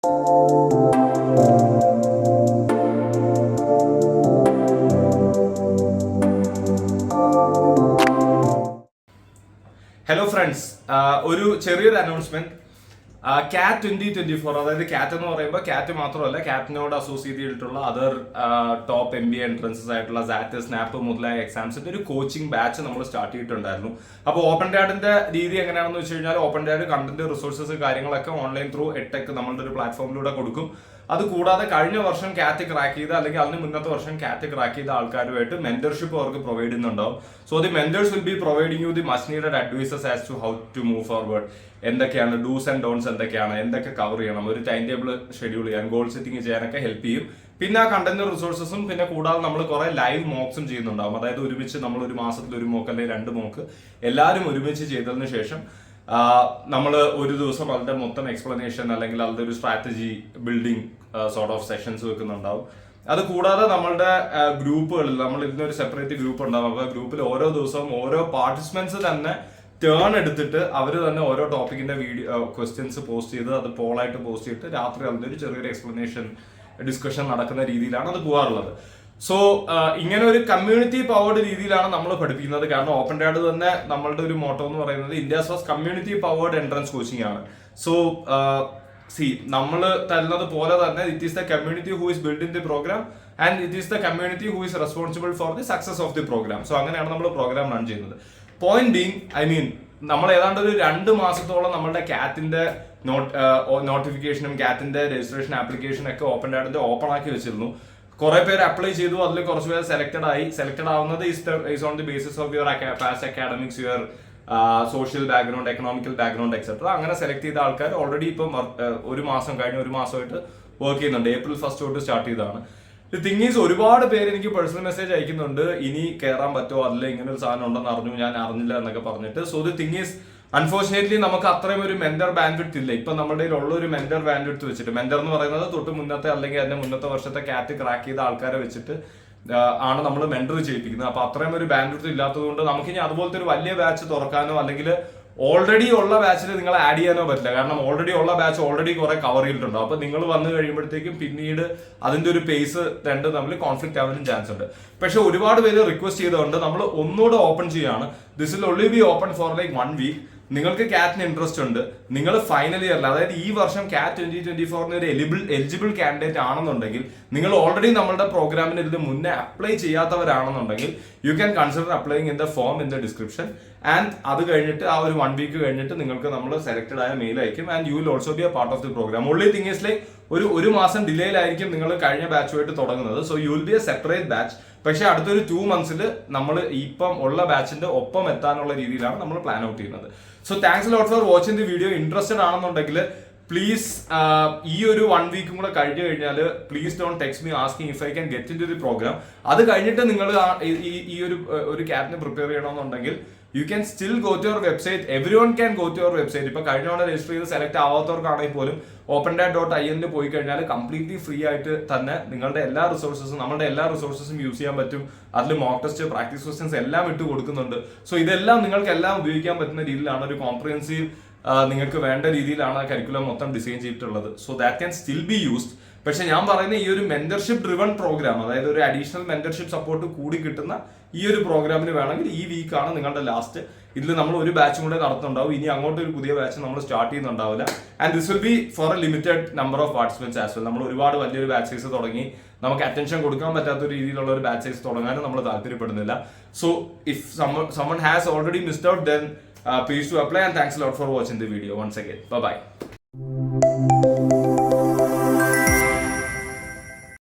Hello friends, ഒരു ചെറിയൊരു announcement. കാറ്റ് 2024, അതായത് കാറ്റ് എന്ന് പറയുമ്പോൾ കാറ്റ് മാത്രമല്ല, കാറ്റിനോട് അസോസിയേറ്റ് ചെയ്തിട്ടുള്ള അതർ ടോപ്പ് MBA എൻട്രൻസസ് ആയിട്ടുള്ള സാറ്റ്, സ്നാപ്പ് മുതലായ എക്സാംസിന്റെ ഒരു കോച്ചിങ് ബാച്ച് നമ്മൾ സ്റ്റാർട്ട് ചെയ്തിട്ടുണ്ടായിരുന്നു. അപ്പോൾ ഓപ്പൺ ഡാഡിന്റെ രീതി എങ്ങനെയാണെന്ന് വെച്ച് കഴിഞ്ഞാൽ, ഓപ്പൺ ഡാഡ് കണ്ടന്റ്, റിസോഴ്സസ് കാര്യങ്ങളൊക്കെ ഓൺലൈൻ ത്രൂ എഡ്ടെക് നമ്മളുടെ ഒരു പ്ലാറ്റ്ഫോമിലൂടെ കൊടുക്കും. അത് കൂടാതെ കഴിഞ്ഞ വർഷം കാറ്റ് ക്രാക്ക് ചെയ്ത അല്ലെങ്കിൽ അതിന് മുന്നത്തെ വർഷം കാറ്റ് ക്രാക്ക് ചെയ്ത ആൾക്കാരുമായിട്ട് മെന്റർഷിപ്പ് അവർക്ക് പ്രൊവൈഡ് ചെയ്യുന്നുണ്ടാവും. So the mentors will be providing you the must needed advices as to how to move forward. എന്തൊക്കെയാണ് ഡൂസ് ആൻഡ് ഡോൺസ്, എന്തൊക്കെ കവർ ചെയ്യണം, ഒരു ടൈം ടേബിൾ ഷെഡ്യൂൾ ചെയ്യാൻ, ഗോൾ സെറ്റിംഗ് ചെയ്യാനൊക്കെ ഹെൽപ്പ് ചെയ്യും. പിന്നെ ആ കണ്ടന്റ് റിസോഴ്സസും പിന്നെ കൂടാതെ നമ്മൾ കുറെ ലൈവ് മോക്സും ചെയ്യുന്നുണ്ടാവും. അതായത് ഒരുമിച്ച് നമ്മൾ ഒരു മാസത്തിൽ ഒരു മോക്ക് അല്ലെങ്കിൽ 2 മോക്ക് എല്ലാവരും ഒരുമിച്ച് ചെയ്തതിന് ശേഷം നമ്മൾ ഒരു ദിവസം അതിന്റെ മൊത്തം എക്സ്പ്ലനേഷൻ അല്ലെങ്കിൽ അതിന്റെ ഒരു strategy building sort of sessions വെക്കുന്നുണ്ടാവും. അത് കൂടാതെ നമ്മളുടെ ഗ്രൂപ്പുകളിൽ നമ്മൾ ഇതിനൊരു സെപ്പറേറ്റ് ഗ്രൂപ്പ് ഉണ്ടാവും. അപ്പോൾ ഗ്രൂപ്പിൽ ഓരോ ദിവസവും ഓരോ പാർട്ടിസിപ്പൻസ് തന്നെ ടേൺ എടുത്തിട്ട് അവർ തന്നെ ഓരോ ടോപ്പിക്കിന്റെ വീഡിയോ ക്വസ്റ്റ്യൻസ് പോസ്റ്റ് ചെയ്ത് അത് പോളായിട്ട് പോസ്റ്റ് ചെയ്തിട്ട് രാത്രി അതിന്റെ ഒരു ചെറിയൊരു എക്സ്പ്ലനേഷൻ ഡിസ്കഷൻ നടക്കുന്ന രീതിയിലാണ് അത് പോകാറുള്ളത്. സോ ഇങ്ങനെ ഒരു കമ്മ്യൂണിറ്റി പവേർഡ് രീതിയിലാണ് നമ്മൾ പഠിപ്പിക്കുന്നത്. കാരണം ഓപ്പൺ ഡാഡ് തന്നെ നമ്മളുടെ ഒരു മോട്ടോ എന്ന് പറയുന്നത് India's first community powered entrance coaching ആണ്. സോ നമ്മൾ തരുന്നത് പോലെ തന്നെ it is the community who is build in the programme and it is the community who is responsible for the success of the programme. So അങ്ങനെയാണ് നമ്മൾ programme run ചെയ്യുന്നത്. Point being, നമ്മൾ ഏതാണ്ട് ഒരു 2 മാസത്തോളം നമ്മളുടെ കാറ്റിന്റെ നോട്ടിഫിക്കേഷനും കാറ്റിന്റെ രജിസ്ട്രേഷൻ ആപ്ലിക്കേഷനും ഒക്കെ ഓപ്പൺ ഡാഡിന്റെ ഓപ്പൺ ആക്കി വെച്ചിരുന്നു. കുറെ പേര് അപ്ലൈ ചെയ്തു, അതിൽ കുറച്ച് പേര് സെലക്ടഡ് ആവുന്നത് is on the basis of your past academics, your social background, economical background etcetera. അങ്ങനെ സെലക്ട് ചെയ്ത ആൾക്കാർ ഓൾറെഡി ഇപ്പം ഒരു മാസമായിട്ട് വർക്ക് ചെയ്യുന്നുണ്ട്. April 1 തൊട്ട് സ്റ്റാർട്ട് ചെയ്തതാണ്. ദി തിങ് ഈസ്, ഒരുപാട് പേര് എനിക്ക് പേഴ്സണൽ മെസ്സേജ് അയക്കുന്നുണ്ട്, ഇനി കയറാൻ പറ്റുമോ, അതിൽ ഇങ്ങനെ ഒരു സാധനം ഉണ്ടെന്ന് ഞാൻ അറിഞ്ഞില്ല എന്നൊക്കെ പറഞ്ഞിട്ട്. So the thing is, unfortunately നമുക്ക് അത്രയും ഒരു മെന്റർ ബാൻഡ്വിഡ്ത്ത് ഇല്ല. ഇപ്പൊ നമ്മുടെ ഉള്ള ഒരു മെന്റർ ബാൻഡ്വിഡ്ത്ത് വെച്ചിട്ട്, മെന്റർ എന്ന് പറയുന്നത് തൊട്ട് മുന്നത്തെ അല്ലെങ്കിൽ അതിന്റെ മുന്നത്തെ വർഷത്തെ കാറ്റ് ക്രാക്ക് ചെയ്ത ആൾക്കാരെ വെച്ചിട്ട് ആണ് നമ്മൾ മെന്റർ ചെയ്യിപ്പിക്കുന്നത്. അപ്പൊ അത്രയും ഒരു ബാൻഡ്വിഡ്ത്ത് ഇല്ലാത്തത് കൊണ്ട് നമുക്ക് ഇനി അതുപോലത്തെ ഒരു വലിയ ബാച്ച് തുറക്കാനോ അല്ലെങ്കിൽ ഓൾറെഡി ഉള്ള ബാച്ചിൽ നിങ്ങൾ ആഡ് ചെയ്യാനോ പറ്റില്ല. കാരണം ഓൾറെഡി ഉള്ള ബാച്ച് ഓൾറെഡി കുറെ കവർ ചെയ്തിട്ടുണ്ടോ. അപ്പൊ നിങ്ങൾ വന്നു കഴിയുമ്പോഴത്തേക്കും പിന്നീട് അതിന്റെ ഒരു പേസ് രണ്ടും തമ്മിൽ കോൺഫ്ലിക്റ്റ് ആവാനും ചാൻസ് ഉണ്ട്. പക്ഷെ ഒരുപാട് പേര് റിക്വസ്റ്റ് ചെയ്തുകൊണ്ട് നമ്മൾ ഒന്നുകൂടെ ഓപ്പൺ ചെയ്യാണ്. This will only be open for like 1 week. നിങ്ങൾക്ക് കാറ്റിന് ഇൻട്രസ്റ്റ് ഉണ്ട്, നിങ്ങൾ ഫൈനൽ ഇയറിൽ, അതായത് ഈ വർഷം കാറ്റ് 2024 ഒരു എലിജിബിൾ കാൻഡിഡേറ്റ് ആണെന്നുണ്ടെങ്കിൽ, നിങ്ങൾ ഓൾറെഡി നമ്മളുടെ പ്രോഗ്രാമിന് ഇതിന് മുന്നേ അപ്ലൈ ചെയ്യാത്തവരാണെന്നുണ്ടെങ്കിൽ, you can consider applying in the form in the description. And അത് കഴിഞ്ഞിട്ട് ആ ഒരു 1 വീക്ക് കഴിഞ്ഞിട്ട് നിങ്ങൾക്ക് നമ്മൾ സെലക്ടഡ് ആയ മെയിൽ അയക്കും. And you will also be a part of the programme. Only thing is like ഒരു മാസം ഡിലേയിലായിരിക്കും നിങ്ങൾ കഴിഞ്ഞ ബാച്ചുമായിട്ട് തുടങ്ങുന്നത്. So you will be a separate batch. പക്ഷെ അടുത്തൊരു 2 മന്ത്സിൽ നമ്മൾ ഇപ്പം ഉള്ള ബാച്ചിന്റെ ഒപ്പം എത്താനുള്ള രീതിയിലാണ് നമ്മൾ പ്ലാൻ ഔട്ട് ചെയ്യുന്നത്. So thanks lot for watching the video. Interested ആണെന്നുണ്ടെങ്കിൽ പ്ലീസ് ഈ ഒരു 1 വീക്കും കൂടെ കഴിഞ്ഞു കഴിഞ്ഞാൽ please don't text me asking if I can get into the programme. അത് കഴിഞ്ഞിട്ട് നിങ്ങൾ ഈ ഒരു ക്യാറ്റിന് പ്രിപ്പയർ ചെയ്യണമെന്നുണ്ടെങ്കിൽ you can still go to your website. Everyone can go to your website. ഇപ്പൊ കഴിഞ്ഞ തവണ രജിസ്റ്റർ ചെയ്ത് സെലക്ട് ആവാത്തവർക്കാണെങ്കിൽ പോലും OpenDAD.in പോയി കഴിഞ്ഞാൽ കംപ്ലീറ്റ്ലി ഫ്രീ ആയിട്ട് തന്നെ നിങ്ങളുടെ എല്ലാ റിസോഴ്സസും യൂസ് ചെയ്യാൻ പറ്റും. അതിൽ മോക്ക് ടെസ്റ്റ്, പ്രാക്ടീസ് ക്വസ്റ്റ്യൻസ് എല്ലാം ഇട്ട് കൊടുക്കുന്നുണ്ട്. സോ ഇതെല്ലാം നിങ്ങൾക്ക് എല്ലാം ഉപയോഗിക്കാൻ പറ്റുന്ന രീതിയിലാണ് ഒരു കോംപ്രിഹെൻസീവ്, നിങ്ങൾക്ക് വേണ്ട രീതിയിലാണ് കരിക്കുലം മൊത്തം ഡിസൈൻ ചെയ്തിട്ടുള്ളത്. So that can still be used. പക്ഷെ ഞാൻ പറയുന്ന ഈ ഒരു മെന്റർഷിപ്പ് ഡ്രിവൺ പ്രോഗ്രാം, അതായത് ഒരു അഡീഷണൽ മെന്റർഷിപ്പ് സപ്പോർട്ട് കൂടി കിട്ടുന്ന ഈ ഒരു പ്രോഗ്രാമിന് വേണമെങ്കിൽ ഈ വീക്കാണ് നിങ്ങളുടെ ലാസ്റ്റ്. ഇതിൽ നമ്മൾ ഒരു ബാച്ചും കൂടെ നടത്തുന്നുണ്ടാവും. ഇനി അങ്ങോട്ട് ഒരു പുതിയ ബാച്ച് നമ്മൾ സ്റ്റാർട്ട് ചെയ്യുന്നുണ്ടാവില്ല. And this will be for a limited number of participants as well. നമ്മൾ ഒരുപാട് വലിയൊരു ബാച്ച് സൈസ് തുടങ്ങി നമുക്ക് അറ്റൻഷൻ കൊടുക്കാൻ പറ്റാത്ത ഒരു രീതിയിലുള്ള ഒരു ബാച്ച് സൈസ് തുടങ്ങാനും നമ്മൾ താല്പര്യപ്പെടുന്നില്ല. So if someone has already missed out, then please to apply, and thanks a lot for watching the video once again. Bye bye.